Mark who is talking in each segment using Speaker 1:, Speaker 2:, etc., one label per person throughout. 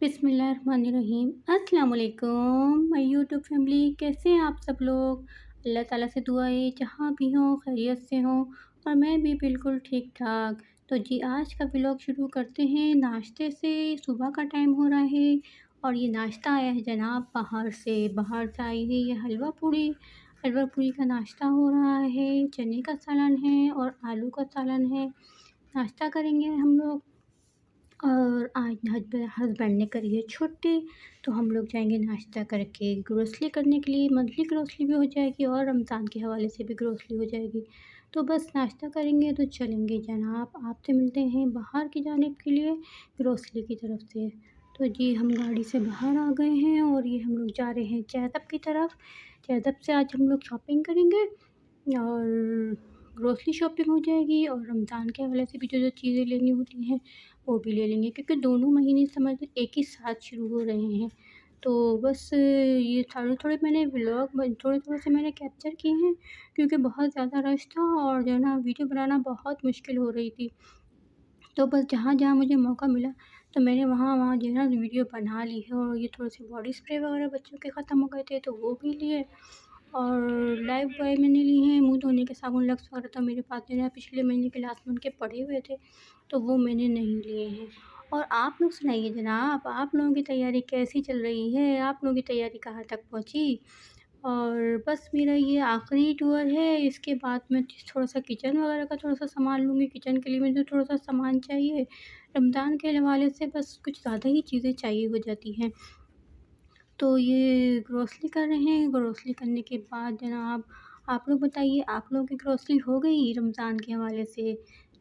Speaker 1: बिस्मिल्लाहिर्रहमानिर्रहीम। अस्सलाम वालेकुम माय यूट्यूब फैमिली, कैसे हैं आप सब लोग। अल्लाह ताला से दुआ है जहाँ भी हों खैरियत से हों और मैं भी बिल्कुल ठीक ठाक। तो जी आज का व्लॉग शुरू करते हैं नाश्ते से। सुबह का टाइम हो रहा है और ये नाश्ता आया है जनाब बाहर से आई है ये हलवा पूड़ी का नाश्ता हो रहा है। चने का सालन है और आलू का सालन है। नाश्ता करेंगे हम लोग और आज हस्बैंड ने करी है छुट्टी, तो हम लोग जाएंगे नाश्ता करके ग्रोसरी करने के लिए। मंथली ग्रोसरी भी हो जाएगी और रमज़ान के हवाले से भी ग्रोसरी हो जाएगी। तो बस नाश्ता करेंगे तो चलेंगे जनाब, आपसे मिलते हैं बाहर की जानिब के लिए ग्रोसरी की तरफ से। तो जी हम गाड़ी से बाहर आ गए हैं और ये हम लोग जा रहे हैं जैदब की तरफ। जैदब से आज हम लोग शॉपिंग करेंगे और ग्रोसरी शॉपिंग हो जाएगी और रमज़ान के हवाले से भी जो चीज़ें लेनी होती हैं वो भी ले लेंगे, क्योंकि दोनों महीने समझ लें एक ही साथ शुरू हो रहे हैं। तो बस ये थोड़े-थोड़े मैंने व्लॉग थोड़े-थोड़े से मैंने कैप्चर किए हैं, क्योंकि बहुत ज़्यादा रश था और जो है ना वीडियो बनाना बहुत मुश्किल हो रही थी। तो बस जहाँ-जहाँ मुझे मौका मिला तो मैंने वहाँ-वहाँ जो है ना वीडियो बना ली है। और ये थोड़े से बॉडी स्प्रे वगैरह बच्चों के ख़त्म हो गए थे तो वो भी लिए और लाइफ बॉय मैंने ली हैं। मुँह धोने के साबुन लक्स वगैरह तो मेरे पास जो है पिछले महीने के लास्ट मंथ के पड़े हुए थे, तो वो मैंने नहीं लिए हैं। और आप लोग सुनाइए जनाब, आप लोगों की तैयारी कैसी चल रही है? आप लोगों की तैयारी कहाँ तक पहुँची? और बस मेरा ये आखिरी टूर है, इसके बाद मैं थोड़ा-सा किचन वगैरह का थोड़ा-सा सामान लूँगी। किचन के लिए मुझे थोड़ा-सा सामान चाहिए। रमज़ान के हवाले से बस कुछ ज़्यादा ही चीज़ें चाहिए हो जाती हैं। तो ये ग्रोसरी कर रहे हैं। ग्रोसरी करने के बाद जनाब आप लोग बताइए, आप लोगों की ग्रोसरी हो गई रमज़ान के हवाले से?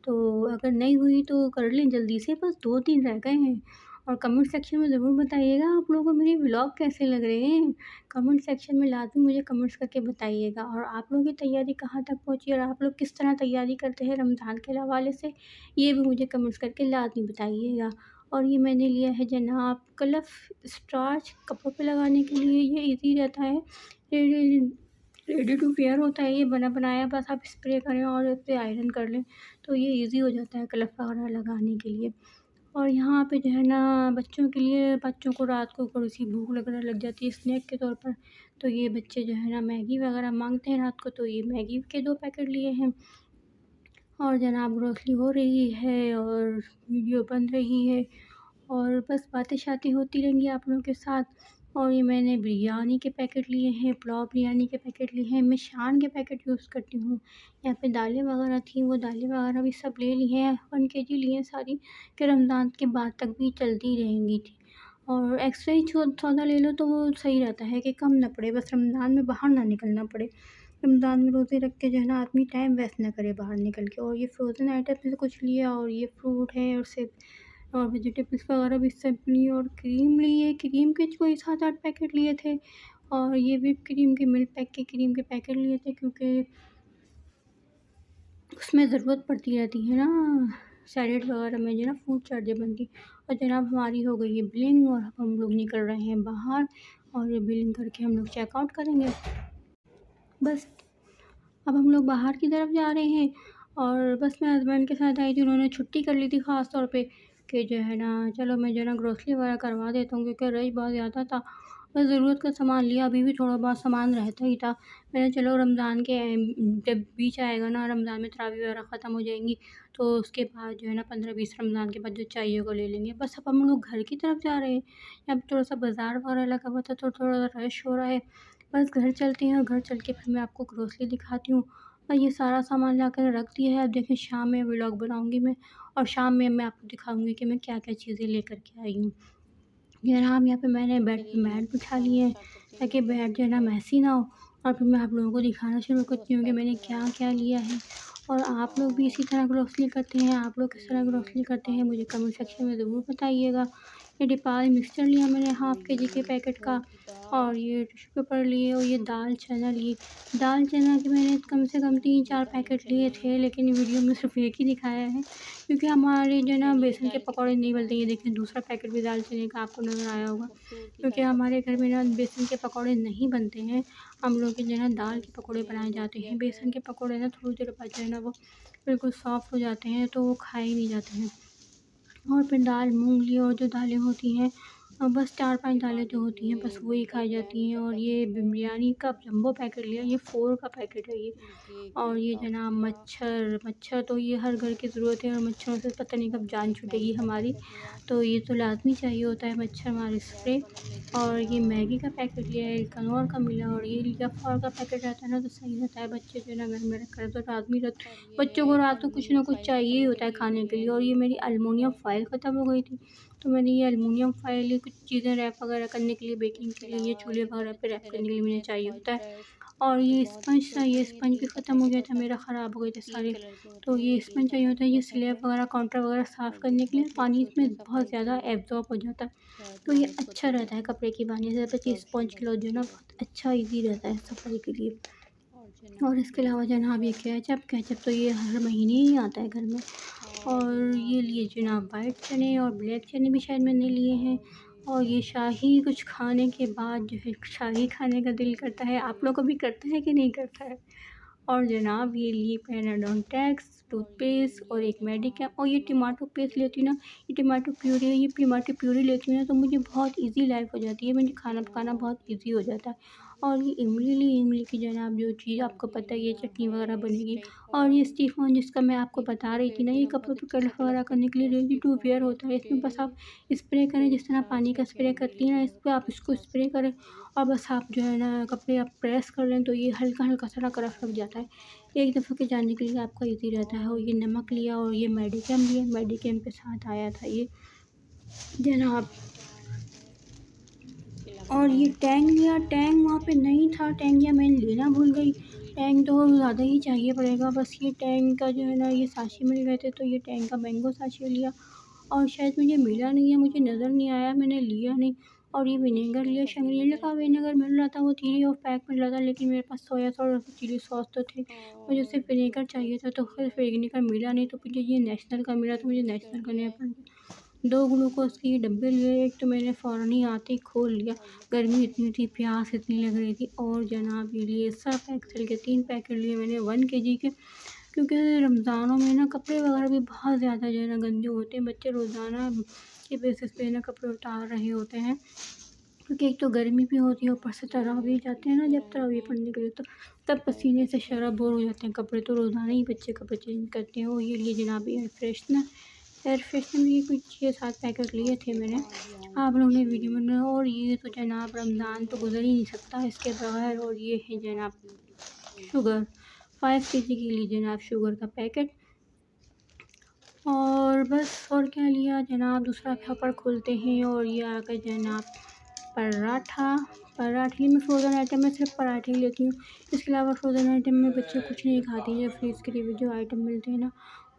Speaker 1: तो अगर नहीं हुई तो कर लें जल्दी से, बस 2 दिन रह गए हैं। और कमेंट सेक्शन में ज़रूर बताइएगा आप लोगों को मेरे व्लॉग कैसे लग रहे हैं। कमेंट सेक्शन में लाज़मी मुझे कमेंट्स करके बताइएगा। और आप लोगों की तैयारी कहाँ तक पहुँची और आप लोग किस तरह तैयारी करते हैं रमज़ान के हवाले से, ये भी मुझे कमेंट्स करके लाज़मी बताइएगा। और ये मैंने लिया है जनाब क्लिफ स्टार्च कपड़ों पे लगाने के लिए। ये इजी रहता है, रेडी रेडी टू वेयर होता है, ये बना बनाया, बस आप स्प्रे करें और इस पे आयरन कर लें तो ये इजी हो जाता है क्लिफ वगैरह लगाने के लिए। और यहाँ पे जो है ना बच्चों के लिए, बच्चों को रात को थोड़ी-सी भूख वगैरह लग जाती है स्नैक के तौर पर, तो ये बच्चे जो है ना मैगी वगैरह माँगते हैं रात को, तो ये मैगी के 2 पैकेट लिए हैं। और जनाब ग्रोसरी हो रही है और वीडियो बन रही है और बस बातें-शातें होती रहेंगी आप लोगों के साथ। और ये मैंने बिरयानी के पैकेट लिए हैं, पुलाव बिरयानी के पैकेट लिए हैं। मैं शान के पैकेट यूज़ करती हूँ। यहाँ पे दालें वगैरह थी, वो दालें वगैरह भी सब ले ली हैं। 1 केजी लिए हैं सारी, कि रमज़ान के बाद तक भी चलती रहेंगी थी। और एक्स्ट्रा ही सौदा ले लो तो वो सही रहता है कि कम ना पड़े, बस रमज़ान में बाहर ना निकलना पड़े। रमज़ान में रोज़े रख के जो है ना आदमी टाइम वेस्ट ना करे बाहर निकल के। और ये फ्रोज़न आइटम से कुछ लिया और ये फ्रूट है और सेब और वेजिटेबल्स वगैरह भी सब ली और क्रीम ली है। क्रीम के कोई 7-8 पैकेट लिए थे और ये व्हिप क्रीम के मिल्क पैक के क्रीम के पैकेट लिए थे, क्योंकि उसमें ज़रूरत पड़ती रहती है ना सैलेड वगैरह में जो है ना फूड चार्जेबल की। और जनाब हमारी हो गई है बिलिंग और अब हम लोग निकल रहे हैं बाहर और ये बिलिंग करके हम लोग चेकआउट करेंगे। बस अब हम लोग बाहर की तरफ जा रहे हैं और बस मैं हस्बैंड के साथ आई थी, उन्होंने छुट्टी कर ली थी ख़ास तौर पे कि जो है ना चलो मैं जो है ना ग्रोसरी वगैरह करवा देता हूँ, क्योंकि रश बहुत ज़्यादा था। बस ज़रूरत का सामान लिया, अभी भी थोड़ा बहुत सामान रहता ही था। मैंने चलो रमज़ान के जब बीच आएगा ना, रमज़ान में तरावी वगैरह ख़त्म हो जाएंगी तो उसके बाद जो है ना 15-20 रमज़ान के बाद जो चाहिए वो ले लेंगे। बस अब हम लोग घर की तरफ जा रहे हैं। यहाँ पे थोड़ा-सा बाज़ार वगैरह लगा हुआ था तो थोड़ा रश हो रहा है। बस घर चलते हैं और घर चल के फिर मैं आपको ग्रोसरी दिखाती हूँ। और ये सारा सामान लाकर रख दिया है। अब देखें शाम में व्लॉग बनाऊँगी मैं और शाम में मैं आपको दिखाऊँगी कि मैं क्या-क्या चीज़ें लेकर के आई हूँ। जनाब यहाँ पे मैंने बेड पे मैट बिछा लिए हैं ताकि बेड जो है ना मेसी ना हो। और फिर मैं आप लोगों को दिखाना शुरू करती हूँ कि मैंने क्या-क्या लिया है। और आप लोग भी इसी तरह ग्रोसरी करते हैं? आप लोग किस तरह ग्रोसरी करते हैं मुझे कमेंट सेक्शन में ज़रूर बताइएगा। ये डिपाल मिक्सचर लिया मैंने हाफ़ केजी के पैकेट का और ये टिश्यू पेपर लिए और ये दाल चना ली। दाल चना के मैंने कम से कम 3-4 पैकेट लिए थे, लेकिन वीडियो में सिर्फ़ एक ही दिखाया है, क्योंकि हमारे जो है ना बेसन के पकौड़े नहीं बनते। ये देखिए दूसरा पैकेट भी दाल चने का आपको नज़र आया होगा, क्योंकि हमारे घर में ना बेसन के पकौड़े नहीं बनते हैं। हम लोग के जो है ना दाल के पकौड़े बनाए जाते हैं। बेसन के पकौड़े ना थोड़ी देर बाद जो है ना वो बिल्कुल सॉफ्ट हो जाते हैं तो वो खाए ही नहीं जाते हैं। और फिर दाल मूँग ली और जो दालें होती हैं बस 4-5 दालें जो होती हैं बस वही खाई जाती हैं। और ये बिरयानी का जंबो पैकेट लिया, ये 4 का पैकेट है ये। और ये जनाब मच्छर, मच्छर तो ये हर घर की ज़रूरत है, और मच्छरों से पता नहीं कब जान छूटेगी हमारी। तो ये तो लाज़मी चाहिए होता है मच्छर मार स्प्रे। और ये मैगी का पैकेट लिया है, कनौर का मिला। और ये लिया फॉर का पैकेट रहता है ना, तो सही रहता है, बच्चे जो है ना घर में रख कर तो रात में बच्चों को रात को कुछ ना कुछ चाहिए ही होता है खाने के लिए। और ये मेरी एलुमिनियम फ़ॉइल ख़त्म हो गई थी, तो मैंने ये एलुमिनियम फ़ॉइल, ये कुछ चीज़ें रैप वगैरह करने के लिए, बेकिंग के लिए, ये चूल्हे वगैरह पे रैप करने के लिए मुझे चाहिए होता है। और ये स्पंज था, ये स्पंज भी ख़त्म हो गया था मेरा, ख़राब हो गए थे सारे। तो ये स्पंज चाहिए होता है, ये स्लैब वगैरह, काउंटर वगैरह साफ़ करने के लिए। पानी इसमें बहुत ज़्यादा एब्ज़ॉर्ब हो जाता है, तो ये अच्छा रहता है कपड़े की पानी से। 25 स्पंज किलो जो है ना, बहुत अच्छा ईज़ी रहता है सफाई के लिए। और इसके अलावा जनाब ये केचप, केचप तो ये हर महीने ही आता है घर में। और ये लिए जनाब वाइट चने, और ब्लैक चने भी शायद मैंने लिए हैं। और ये शाही कुछ खाने के बाद जो है शाही खाने का दिल करता है, आप लोग को भी करता है कि नहीं करता है? और जनाब ये लिए पैराडोंटेक्स टूथपेस्ट, और एक मेडिकेम। और ये टमाटो पेस्ट लेती हूँ ना, ये टमाटो प्यूरी, ये टमाटो प्यूरी लेती हूँ ना, तो मुझे बहुत इजी लाइफ हो जाती है, मुझे खाना पकाना बहुत इजी हो जाता है। और ये इमली ली, इमली की जनाब जो चीज़ आपको पता है, ये चटनी वगैरह बनेगी। और ये स्टीफन जिसका मैं आपको बता रही थी ना, ये कपड़ों पे कलर वगैरह करने के लिए रेडी टू वेयर होता है। इसमें बस आप स्प्रे करें, जिस तरह पानी का स्प्रे करती हैं ना, इस पर आप इसको स्प्रे करें, और बस आप जो है ना कपड़े आप प्रेस कर लें, तो ये हल्का हल्का सा ना रफ लग जाता है। एक दफ़े के जाने के लिए आपका ईज़ी रहता है। और ये नमक लिया, और ये मेडिकेम लिया, मेडिकेम के साथ आया था ये जनाब। और ये टैंग लिया, टैंग वहाँ पे नहीं था, टैंग या मैं लेना भूल गई। टैंग तो ज़्यादा ही चाहिए पड़ेगा, बस ये टैंग का जो है ना ये साशे मिल गए थे, तो ये टैंग का मैंगो साशे लिया। और शायद मुझे मिला नहीं है, मुझे नज़र नहीं आया, मैंने लिया नहीं। और ये विनेगर लिया, शंग्रीला का विनेगर मिल रहा था, वो 3 ऑफ पैक मिल रहा था, लेकिन मेरे पास सोया सॉस और चिली सॉस तो थे, मुझे सिर्फ विनेगर चाहिए था, तो फिर विनेगर मिला नहीं, तो मुझे ये नेशनल का मिला, तो मुझे नेशनल का लेना पड़ गया। 2 ग्लूकोज़ के डब्बे लिए, एक तो मैंने फ़ौरन ही आते ही खोल लिया, गर्मी इतनी थी, प्यास इतनी लग रही थी। और जनाब ये लिए सर्फ़ एक्सेल के 3 पैकेट लिए मैंने 1 केजी के, क्योंकि रमज़ानों में ना कपड़े वगैरह भी बहुत ज़्यादा जो है ना गंदे होते हैं, बच्चे रोज़ाना के बेसिस पे ना कपड़े उतार रहे होते हैं, क्योंकि एक तो गर्मी भी होती है, ऊपर से तरावी जाते हैं ना जब तरावी पढ़ने के लिए, तो तब पसीने से शराबोर हो जाते हैं कपड़े, तो रोज़ाना ही बच्चे कपड़े चेंज करते हैं। और ये लिए जनाब एयर फ्रेशनर भी कुछ 6-7 पैकेट लिए थे मैंने, आप लोगों ने वीडियो में। और ये तो जनाब रमज़ान तो गुज़र ही नहीं सकता इसके बगैर। और ये है जनाब शुगर, 5 केजी की ली जनाब शुगर का पैकेट। और बस, और क्या लिया जनाब, दूसरा पेपर खोलते हैं, और ये आ गया जनाब पराठा। पराठे में फ्रोज़न आइटम में सिर्फ पराठे ही लेती हूँ, इसके अलावा फ्रोज़न आइटम में बच्चे कुछ नहीं खाते हैं। जब फ्रीज़ के लिए जो आइटम मिलते हैं ना,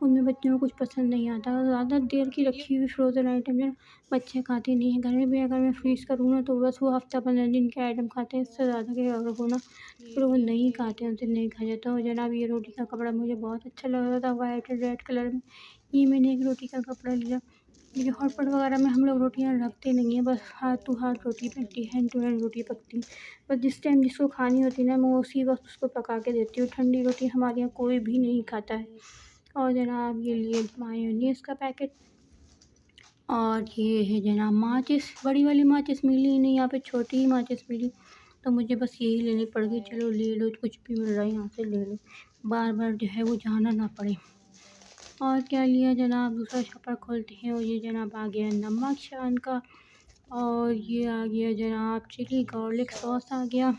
Speaker 1: उनमें बच्चों को कुछ पसंद नहीं आता, और ज़्यादा देर की रखी हुई फ्रोज़न आइटम जो है बच्चे खाते नहीं हैं। घर में भी अगर मैं फ्रीज़ करूँ ना, तो बस वो हफ़्ता 15 दिन के आइटम खाते हैं, इससे ज़्यादा के और को ना फिर वो नहीं खाते हैं, उनसे नहीं खाया जाता। और जनाब ये रोटी का कपड़ा मुझे बहुत अच्छा लग रहा था, वाइट और रेड कलर में, ये मैंने एक रोटी का कपड़ा लिया। ये हॉटपॉट वगैरह में हम लोग रोटियां रखते नहीं हैं, बस हाथ टू हाथ रोटी पकती है, हैंड टू हैंड रोटी पकती है। बस जिस टाइम जिसको खानी होती है ना, मैं उसी वक्त उसको पका के देती हूँ। ठंडी रोटी हमारे यहाँ कोई भी नहीं खाता है। और जनाब ये लिए मायोनीज़ का पैकेट। और ये है जनाब माचिस, बड़ी वाली माचिस मिली ही नहीं, यहाँ पे छोटी ही माचिस मिली, तो मुझे बस यही लेनी पड़ गई। चलो ले लो, कुछ भी मिल रहा है यहाँ से ले लो, बार बार जो है वो जाना ना पड़े। और क्या लिया जनाब, दूसरा छप्पर खोलते हैं, और ये जनाब आ गया नमक शान का। और ये आ गया जनाब चिली गार्लिक सॉस आ गया।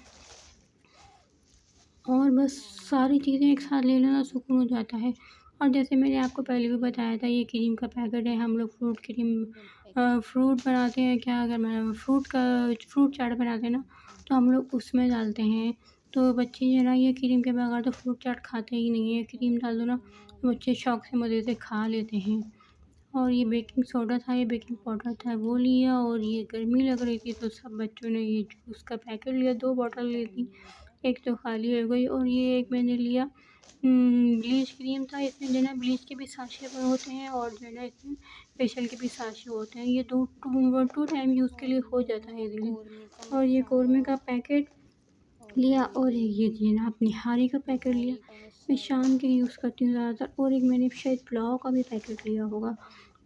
Speaker 1: और बस सारी चीज़ें एक साथ ले लेना सुकून हो जाता है। और जैसे मैंने आपको पहले भी बताया था, ये क्रीम का पैकेट है, हम लोग फ्रूट क्रीम फ्रूट बनाते हैं, क्या अगर मैं फ्रूट चाट बनाते हैं ना, तो हम लोग उसमें डालते हैं। तो बच्चे जो है ना, ये क्रीम के बगैर तो फ्रूट चाट खाते ही नहीं है, क्रीम डाल दो ना, तो बच्चे शौक से मज़े से खा लेते हैं। और ये बेकिंग सोडा था, ये बेकिंग पाउडर था, वो लिया। और ये गर्मी लग रही थी, तो सब बच्चों ने ये जूस का पैकेट लिया, 2 बॉटल ली थी, एक तो खाली हो गई। और ये एक मैंने लिया ब्लीच क्रीम था, इसमें जो है ना ब्लीच के भी साशे होते हैं, और जो है ना इसमें फेशियल के भी साशे होते हैं, ये 2 टाइम यूज़ के लिए हो जाता है इजीली। और ये कौरमे का पैकेट लिया। और ये जी ना निहारी का पैकेट लिया, मैं शाम के यूज़ करती हूँ ज़्यादातर। और एक मैंने शायद पुलाव का भी पैकेट लिया होगा,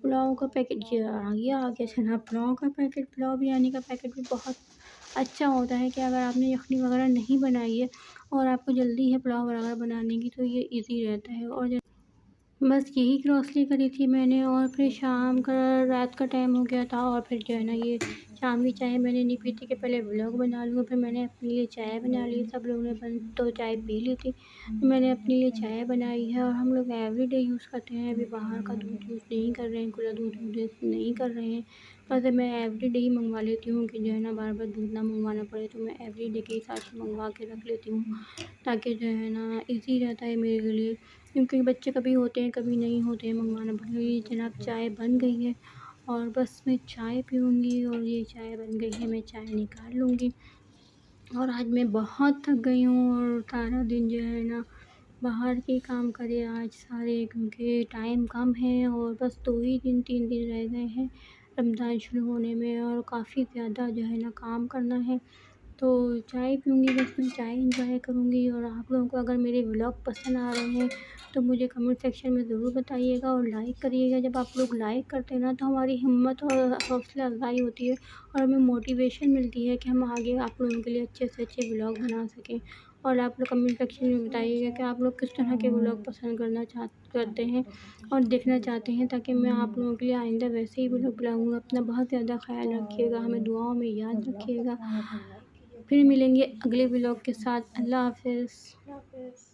Speaker 1: पुलाव का पैकेट ये आ गया छना पुलाव का पैकेट। पुलाव बिरयानी का पैकेट भी बहुत अच्छा होता है कि अगर आपने यखनी वगैरह नहीं बनाई है और आपको जल्दी है पुलाव वगैरह बनाने की, तो ये ईज़ी रहता है। और बस यही ग्रॉसरी करी थी मैंने, और फिर शाम का रात का टाइम हो गया था, और फिर जो है ना ये शाम की चाय मैंने नहीं पी थी कि पहले व्लॉग बना लूँ। फिर मैंने अपने लिए चाय बना ली। सब लोगों ने तो चाय पी ली थी, तो मैंने अपने लिए चाय बनाई है। और हम लोग एवरीडे यूज़ करते हैं, अभी बाहर का दूध यूज़ नहीं कर रहे हैं, खुला दूध यूज़ नहीं कर रहे हैं। वैसे मैं एवरीडे ही मंगवा लेती हूँ कि जो है ना बार बार दूध ना मंगवाना पड़े, तो मैं एवरीडे के हिसाब से मंगवा के रख लेती हूँ, ताकि जो है ना ईज़ी रहता है मेरे लिए। क्योंकि बच्चे कभी होते हैं कभी नहीं होते हैं, मंगवाना पड़ता है। ये जनाब चाय बन गई है, और बस मैं चाय पीऊँगी, और ये चाय बन गई है, मैं चाय निकाल लूँगी। और आज मैं बहुत थक गई हूँ, और सारा दिन जो है ना बाहर के काम करे आज सारे, क्योंकि टाइम कम है और बस 2 ही दिन 3 दिन रह गए हैं रमज़ान शुरू होने में, और काफ़ी ज़्यादा जो है ना काम करना है। तो चाय पीऊँगी, बस मैं चाय एंजॉय करूँगी। और आप लोगों को अगर मेरे व्लॉग पसंद आ रहे हैं तो मुझे कमेंट सेक्शन में ज़रूर बताइएगा, और लाइक करिएगा। जब आप लोग लाइक करते हैं ना, तो हमारी हिम्मत और हौसला अफ़ज़ाई होती है, और हमें मोटिवेशन मिलती है कि हम आगे आप लोगों के लिए अच्छे से अच्छे व्लॉग बना सकें। और आप लोग कमेंट सेक्शन में बताइएगा कि आप लोग किस तरह के व्लॉग पसंद करते हैं और देखना चाहते हैं, ताकि मैं आप लोगों के लिए आइंदा वैसे ही व्लॉग बनाऊँगा। अपना बहुत ज़्यादा ख़्याल रखिएगा, हमें दुआओं में याद रखिएगा। फिर मिलेंगे अगले व्लॉग के साथ। अल्लाह हाफ़िज़।